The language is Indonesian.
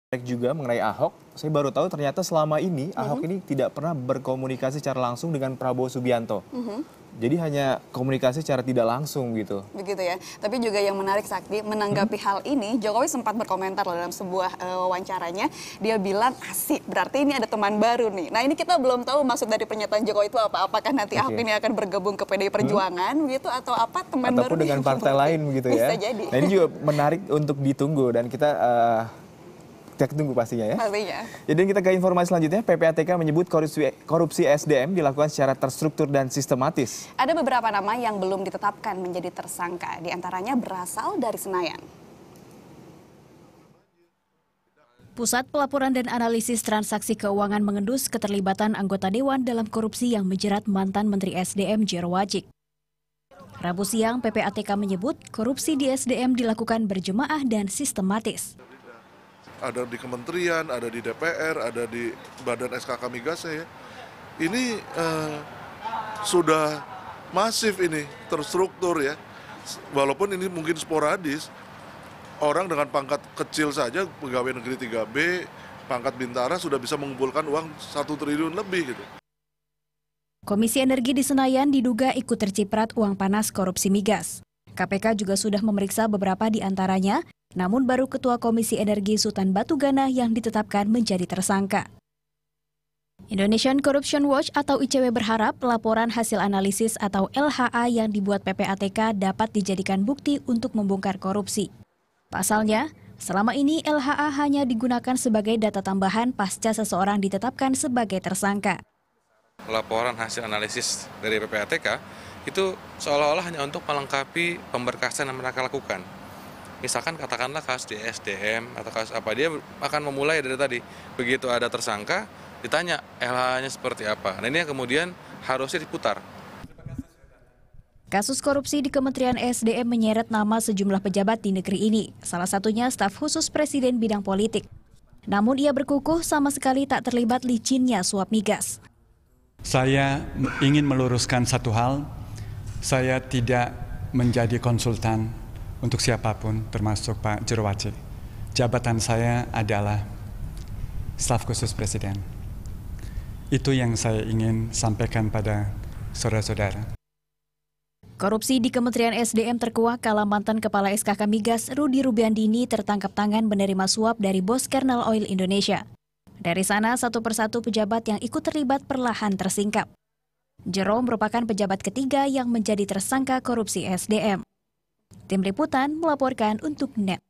Juga mengenai Ahok, saya baru tahu ternyata selama ini Ahok ini tidak pernah berkomunikasi secara langsung dengan Prabowo Subianto. Jadi hanya komunikasi secara tidak langsung gitu. Begitu ya. Tapi juga yang menarik Sakti, menanggapi hal ini, Jokowi sempat berkomentar dalam sebuah wawancaranya. Dia bilang, asik, berarti ini ada teman baru nih. Nah ini kita belum tahu maksud dari pernyataan Jokowi itu apa. Apakah nanti Ahok ini akan bergabung ke PDI Perjuangan gitu, atau apa teman Ataupun baru dengan partai lain begitu ya. Bisa jadi. Nah ini juga menarik untuk ditunggu dan kita tunggu pastinya ya. Pastinya. Jadi kita ke informasi selanjutnya, PPATK menyebut korupsi SDM dilakukan secara terstruktur dan sistematis. Ada beberapa nama yang belum ditetapkan menjadi tersangka, diantaranya berasal dari Senayan. Pusat Pelaporan dan Analisis Transaksi Keuangan mengendus keterlibatan anggota Dewan dalam korupsi yang menjerat mantan Menteri SDM Jero Wajik. Rabu siang, PPATK menyebut korupsi di SDM dilakukan berjemaah dan sistematis. Ada di kementerian, ada di DPR, ada di Badan SKK Migasnya ya. Ini sudah masif ini, terstruktur ya. Walaupun ini mungkin sporadis, orang dengan pangkat kecil saja, pegawai negeri 3B, pangkat bintara sudah bisa mengumpulkan uang 1 triliun lebih gitu. Komisi Energi di Senayan diduga ikut terciprat uang panas korupsi migas. KPK juga sudah memeriksa beberapa di antaranya, namun baru Ketua Komisi Energi Sultan Batugana yang ditetapkan menjadi tersangka. Indonesian Corruption Watch atau ICW berharap laporan hasil analisis atau LHA yang dibuat PPATK dapat dijadikan bukti untuk membongkar korupsi. Pasalnya, selama ini LHA hanya digunakan sebagai data tambahan pasca seseorang ditetapkan sebagai tersangka. Laporan hasil analisis dari PPATK itu seolah-olah hanya untuk melengkapi pemberkasan yang mereka lakukan. Misalkan katakanlah kasus di SDM atau kasus apa, dia akan memulai dari tadi. Begitu ada tersangka, ditanya LH-nya seperti apa. Nah ini yang kemudian harusnya diputar. Kasus korupsi di Kementerian SDM menyeret nama sejumlah pejabat di negeri ini, salah satunya staf khusus Presiden bidang politik. Namun ia berkukuh sama sekali tak terlibat licinnya suap migas. Saya ingin meluruskan satu hal, saya tidak menjadi konsultan untuk siapapun termasuk Pak Jero Wajik. Jabatan saya adalah staf khusus Presiden. Itu yang saya ingin sampaikan pada saudara-saudara. Korupsi di Kementerian SDM terkuak kala mantan Kepala SKK Migas Rudi Rubiandini tertangkap tangan menerima suap dari bos Kernel Oil Indonesia. Dari sana satu persatu pejabat yang ikut terlibat perlahan tersingkap. Jero merupakan pejabat ketiga yang menjadi tersangka korupsi SDM. Tim Liputan melaporkan untuk NET.